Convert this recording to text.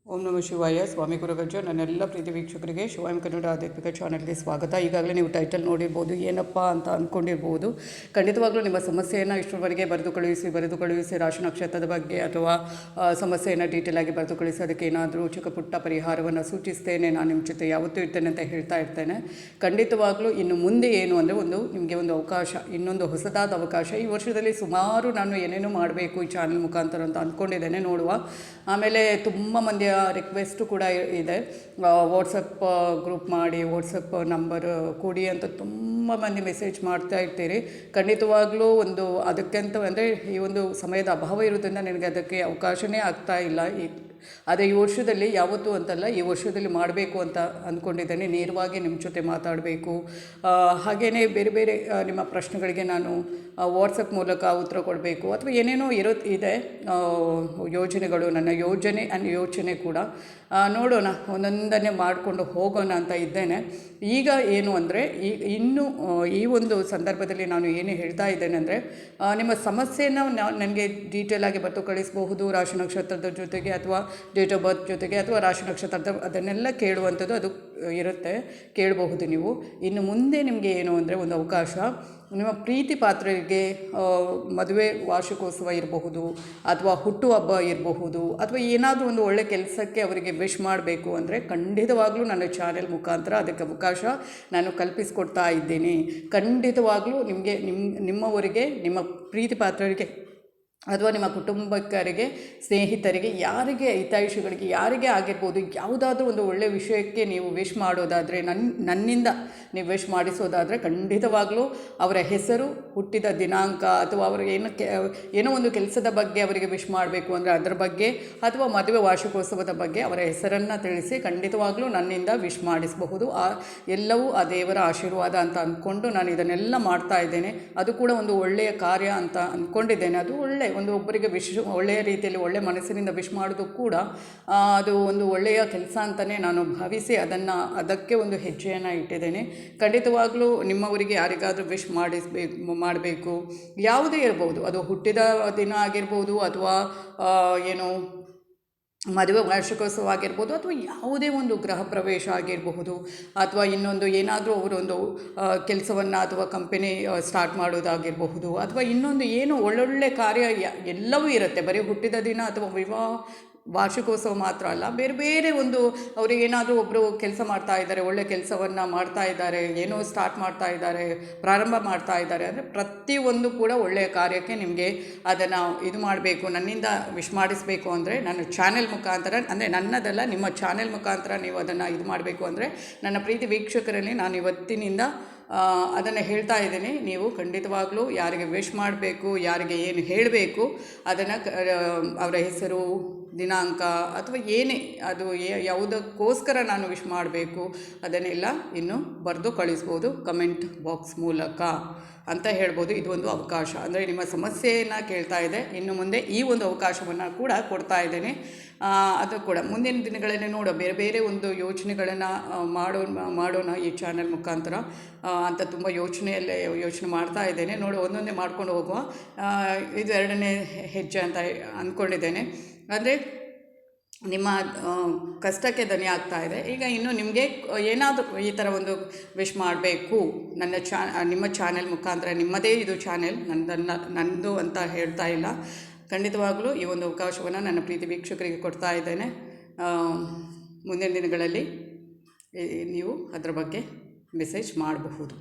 ಓಂ ನಮಃ ಶಿವಾಯ. ಸ್ವಾಮಿ ಗುರುಗಜ್ಜ. ನನ್ನೆಲ್ಲ ಪ್ರೀತಿ ವೀಕ್ಷಕರಿಗೆ ಶಿವಾಯಂ ಕನ್ನಡ ಆಧ್ಯಾತ್ಮಿಕ ಚಾನಲ್ಗೆ ಸ್ವಾಗತ. ಈಗಾಗಲೇ ನೀವು ಟೈಟಲ್ ನೋಡಿರ್ಬೋದು, ಏನಪ್ಪ ಅಂತ ಅಂದ್ಕೊಂಡಿರ್ಬೋದು. ಖಂಡಿತವಾಗ್ಲೂ ನಿಮ್ಮ ಸಮಸ್ಯೆಯನ್ನು ಇಷ್ಟರವರೆಗೆ ಬರೆದು ಕಳುಹಿಸಿ ರಾಶಿ ನಕ್ಷತ್ರದ ಬಗ್ಗೆ ಅಥವಾ ಸಮಸ್ಯೆಯನ್ನು ಡೀಟೇಲ್ ಆಗಿ ಬರೆದು ಕಳಿಸಿ ಅದಕ್ಕೆ ಏನಾದರೂ ಚಿಕ್ಕ ಪುಟ್ಟ ಪರಿಹಾರವನ್ನು ಸೂಚಿಸ್ತೇನೆ. ನಾನು ನಿಮ್ಮ ಜೊತೆ ಯಾವತ್ತೂ ಇರ್ತೇನೆ ಅಂತ ಹೇಳ್ತಾ ಇರ್ತೇನೆ. ಖಂಡಿತವಾಗ್ಲೂ ಇನ್ನು ಮುಂದೆ ಏನು ಅಂದರೆ ನಿಮಗೆ ಒಂದು ಅವಕಾಶ, ಇನ್ನೊಂದು ಹೊಸದಾದ ಅವಕಾಶ. ಈ ವರ್ಷದಲ್ಲಿ ಸುಮಾರು ನಾನು ಏನೇನೋ ಮಾಡಬೇಕು ಈ ಚಾನಲ್ ಮುಖಾಂತರ ಅಂತ ಅಂದ್ಕೊಂಡಿದ್ದೇನೆ, ನೋಡುವ. ಆಮೇಲೆ ತುಂಬ ಮಂದಿಯ ರಿಕ್ವೆಸ್ಟು ಕೂಡ ಇದೆ, ವಾಟ್ಸಪ್ ಗ್ರೂಪ್ ಮಾಡಿ, ವಾಟ್ಸಪ್ ನಂಬರ್ ಕೊಡಿ ಅಂತ ತುಂಬ ಮಂದಿ ಮೆಸೇಜ್ ಮಾಡ್ತಾ ಇರ್ತೀರಿ. ಖಂಡಿತವಾಗ್ಲೂ ಅದಕ್ಕಂತ ಅಂದರೆ ಈ ಒಂದು ಸಮಯದ ಅಭಾವ ಇರೋದ್ರಿಂದ ನನಗೆ ಅದಕ್ಕೆ ಅವಕಾಶವೇ ಆಗ್ತಾ ಇಲ್ಲ. ಆದರೆ ಈ ವರ್ಷದಲ್ಲಿ ಯಾವತ್ತೂ ಅಂತಲ್ಲ, ಈ ವರ್ಷದಲ್ಲಿ ಮಾಡಬೇಕು ಅಂತ ಅಂದ್ಕೊಂಡಿದ್ದೇನೆ. ನೇರವಾಗಿ ನಿಮ್ಮ ಜೊತೆ ಮಾತಾಡಬೇಕು, ಹಾಗೆಯೇ ಬೇರೆ ಬೇರೆ ನಿಮ್ಮ ಪ್ರಶ್ನೆಗಳಿಗೆ ನಾನು ವಾಟ್ಸಪ್ ಮೂಲಕ ಉತ್ತರ ಕೊಡಬೇಕು, ಅಥವಾ ಏನೇನೋ ಇದೆ ಯೋಜನೆಗಳು, ನನ್ನ ಯೋಚನೆ ಕೂಡ. ನೋಡೋಣ, ಒಂದೊಂದನ್ನೇ ಮಾಡಿಕೊಂಡು ಹೋಗೋಣ ಅಂತ ಇದ್ದೇನೆ. ಈಗ ಏನು ಅಂದರೆ ಇನ್ನು ಈ ಒಂದು ಸಂದರ್ಭದಲ್ಲಿ ನಾನು ಏನು ಹೇಳ್ತಾ ಇದ್ದೇನೆ ಅಂದರೆ, ನಿಮ್ಮ ಸಮಸ್ಯೆಯನ್ನು ನನಗೆ ಡೀಟೇಲಾಗಿ ಬರೆದು ಕಳಿಸಬಹುದು, ರಾಶಿ ನಕ್ಷತ್ರದ ಜೊತೆಗೆ ಅಥವಾ ಡೇಟ್ ಆಫ್ ಬರ್ತ್ ಜೊತೆಗೆ, ಅಥವಾ ರಾಶಿ ನಕ್ಷತ್ರದ ಅದನ್ನೆಲ್ಲ ಕೇಳುವಂಥದ್ದು ಅದು ಇರುತ್ತೆ, ಕೇಳಬಹುದು ನೀವು. ಇನ್ನು ಮುಂದೆ ನಿಮಗೆ ಏನು ಅಂದರೆ ಒಂದು ಅವಕಾಶ, ನಿಮ್ಮ ಪ್ರೀತಿ ಪಾತ್ರರಿಗೆ ಮದುವೆ ವಾರ್ಷಿಕೋತ್ಸವ ಇರಬಹುದು, ಅಥವಾ ಹುಟ್ಟುಹಬ್ಬ ಇರಬಹುದು, ಅಥವಾ ಏನಾದರೂ ಒಂದು ಒಳ್ಳೆಯ ಕೆಲಸಕ್ಕೆ ಅವರಿಗೆ ವಿಶ್ ಮಾಡಬೇಕು ಅಂದರೆ ಖಂಡಿತವಾಗ್ಲೂ ನನ್ನ ಚಾನೆಲ್ ಮುಖಾಂತರ ಅದಕ್ಕೆ ಅವಕಾಶ ನಾನು ಕಲ್ಪಿಸಿಕೊಡ್ತಾ ಇದ್ದೀನಿ. ಖಂಡಿತವಾಗ್ಲೂ ನಿಮ್ಮವರಿಗೆ, ನಿಮ್ಮ ಪ್ರೀತಿ ಪಾತ್ರರಿಗೆ ಅಥವಾ ನಿಮ್ಮ ಕುಟುಂಬಕ್ಕರಿಗೆ, ಸ್ನೇಹಿತರಿಗೆ, ಯಾರಿಗೆ, ಹಿತೈಷಿಗಳಿಗೆ ಯಾರಿಗೇ ಆಗಿರ್ಬೋದು, ಯಾವುದಾದ್ರೂ ಒಂದು ಒಳ್ಳೆಯ ವಿಷಯಕ್ಕೆ ನೀವು ವಿಶ್ ಮಾಡೋದಾದರೆ, ನನ್ನಿಂದ ನೀವು ವಿಶ್ ಮಾಡಿಸೋದಾದರೆ ಖಂಡಿತವಾಗಲೂ ಅವರ ಹೆಸರು, ಹುಟ್ಟಿದ ದಿನಾಂಕ, ಅಥವಾ ಅವರು ಏನೋ ಒಂದು ಕೆಲಸದ ಬಗ್ಗೆ ಅವರಿಗೆ ವಿಶ್ ಮಾಡಬೇಕು ಅಂದರೆ ಅದರ ಬಗ್ಗೆ, ಅಥವಾ ಮದುವೆ ವಾರ್ಷಿಕೋತ್ಸವದ ಬಗ್ಗೆ ಅವರ ಹೆಸರನ್ನು ತಿಳಿಸಿ ಖಂಡಿತವಾಗಲೂ ನನ್ನಿಂದ ವಿಶ್ ಮಾಡಿಸಬಹುದು. ಎಲ್ಲವೂ ಆ ದೇವರ ಆಶೀರ್ವಾದ ಅಂತ ಅಂದ್ಕೊಂಡು ನಾನು ಇದನ್ನೆಲ್ಲ ಮಾಡ್ತಾ ಇದ್ದೇನೆ. ಅದು ಕೂಡ ಒಂದು ಒಳ್ಳೆಯ ಕಾರ್ಯ ಅಂತ ಅಂದ್ಕೊಂಡಿದ್ದೇನೆ. ಅದು ಒಬ್ಬರಿಗೆ ಒಳ್ಳೆಯ ರೀತಿಯಲ್ಲಿ ಒಳ್ಳೆಯ ಮನಸ್ಸಿನಿಂದ ವಿಶ್ ಮಾಡೋದು ಕೂಡ ಅದು ಒಂದು ಒಳ್ಳೆಯ ಕೆಲಸ ಅಂತಲೇ ನಾನು ಭಾವಿಸಿ ಅದಕ್ಕೆ ಒಂದು ಹೆಜ್ಜೆಯನ್ನು ಇಟ್ಟಿದ್ದೇನೆ. ಖಂಡಿತವಾಗಲೂ ನಿಮ್ಮವರಿಗೆ ಯಾರಿಗಾದರೂ ವಿಶ್ ಮಾಡಬೇಕು, ಯಾವುದೇ ಇರ್ಬೋದು, ಅದು ಹುಟ್ಟಿದ ದಿನ ಆಗಿರ್ಬೋದು, ಅಥವಾ ಮದುವೆ ವಾರ್ಷಿಕೋತ್ಸವ ಆಗಿರ್ಬೋದು, ಅಥವಾ ಯಾವುದೇ ಒಂದು ಗೃಹ ಪ್ರವೇಶ ಆಗಿರಬಹುದು, ಅಥವಾ ಇನ್ನೊಂದು ಏನಾದರೂ ಅವರೊಂದು ಕೆಲಸವನ್ನು ಅಥವಾ ಕಂಪನಿ ಸ್ಟಾರ್ಟ್ ಮಾಡೋದಾಗಿರಬಹುದು, ಅಥವಾ ಇನ್ನೊಂದು ಏನು ಒಳ್ಳೊಳ್ಳೆ ಕಾರ್ಯ ಎಲ್ಲವೂ ಇರುತ್ತೆ. ಬರೀ ಹುಟ್ಟಿದ ದಿನ ಅಥವಾ ವಾರ್ಷಿಕೋತ್ಸವ ಮಾತ್ರ ಅಲ್ಲ, ಬೇರೆ ಬೇರೆ ಅವರಿಗೆ ಏನಾದರೂ ಒಬ್ಬರು ಕೆಲಸ ಮಾಡ್ತಾ ಇದ್ದಾರೆ, ಒಳ್ಳೆಯ ಕೆಲಸವನ್ನು ಮಾಡ್ತಾ ಇದ್ದಾರೆ, ಏನೋ ಸ್ಟಾರ್ಟ್ ಮಾಡ್ತಾ ಇದ್ದಾರೆ, ಪ್ರಾರಂಭ ಮಾಡ್ತಾ ಇದ್ದಾರೆ ಅಂದರೆ ಪ್ರತಿಯೊಂದು ಕೂಡ ಒಳ್ಳೆಯ ಕಾರ್ಯಕ್ಕೆ ನಿಮಗೆ ಅದನ್ನು ಇದು ಮಾಡಬೇಕು, ನನ್ನಿಂದ ವಿಶ್ ಮಾಡಿಸಬೇಕು ಅಂದರೆ ನನ್ನ ಚಾನೆಲ್ ಮುಖಾಂತರ, ಅಂದರೆ ನನ್ನದಲ್ಲ, ನಿಮ್ಮ ಚಾನೆಲ್ ಮುಖಾಂತರ ನೀವು ಅದನ್ನು ಇದು ಮಾಡಬೇಕು ಅಂದರೆ ನನ್ನ ಪ್ರೀತಿ ವೀಕ್ಷಕರಲ್ಲಿ ನಾನು ಇವತ್ತಿನಿಂದ ಅದನ್ನು ಹೇಳ್ತಾ ಇದ್ದೀನಿ. ನೀವು ಖಂಡಿತವಾಗಲೂ ಯಾರಿಗೆ ವಿಶ್ ಮಾಡಬೇಕು, ಯಾರಿಗೆ ಏನು ಹೇಳಬೇಕು, ಅದನ್ನು ಅವರ ಹೆಸರು, ದಿನಾಂಕ, ಅಥವಾ ಏನೇ ಅದು ಯಾವುದಕ್ಕೋಸ್ಕರ ನಾನು ವಿಶ್ ಮಾಡಬೇಕು ಅದನ್ನೆಲ್ಲ ಇನ್ನು ಬರೆದು ಕಳಿಸ್ಬೋದು ಕಮೆಂಟ್ ಬಾಕ್ಸ್ ಮೂಲಕ ಅಂತ ಹೇಳ್ಬೋದು. ಇದು ಒಂದು ಅವಕಾಶ, ಅಂದರೆ ನಿಮ್ಮ ಸಮಸ್ಯೆಯನ್ನು ಕೇಳ್ತಾ ಇದೆ. ಇನ್ನು ಮುಂದೆ ಈ ಒಂದು ಅವಕಾಶವನ್ನು ಕೂಡ ಕೊಡ್ತಾ ಇದ್ದೇನೆ. ಅದು ಕೂಡ ಮುಂದಿನ ದಿನಗಳಲ್ಲಿ ಬೇರೆ ಬೇರೆ ಒಂದು ಯೋಚನೆಗಳನ್ನು ಮಾಡೋಣ ಈ ಚಾನಲ್ ಮುಖಾಂತರ ಅಂತ ತುಂಬ ಯೋಚನೆ ಮಾಡ್ತಾ ಇದ್ದೇನೆ. ಒಂದೊಂದೇ ಮಾಡ್ಕೊಂಡು ಹೋಗುವ. ಇದು ಎರಡನೇ ಹೆಜ್ಜೆ ಅಂತ ಅಂದ್ಕೊಂಡಿದ್ದೇನೆ. ಅಂದರೆ ನಿಮ್ಮ ಕಷ್ಟಕ್ಕೆ ಧ್ವನಿ ಆಗ್ತಾ ಇದೆ. ಈಗ ಇನ್ನು ನಿಮಗೆ ಏನಾದರೂ ಈ ಥರ ಒಂದು ವಿಶ್ ಮಾಡಬೇಕು ನಿಮ್ಮ ಚಾನೆಲ್ ಮುಖಾಂತರ, ನಿಮ್ಮದೇ ಇದು ಚಾನೆಲ್, ನಂದು ಅಂತ ಹೇಳ್ತಾ ಇಲ್ಲ. ಖಂಡಿತವಾಗಲೂ ಈ ಒಂದು ಅವಕಾಶವನ್ನು ನನ್ನ ಪ್ರೀತಿ ವೀಕ್ಷಕರಿಗೆ ಕೊಡ್ತಾ ಇದ್ದೇನೆ. ಮುಂದಿನ ದಿನಗಳಲ್ಲಿ ನೀವು ಅದರ ಬಗ್ಗೆ ಮೆಸೇಜ್ ಮಾಡಬಹುದು.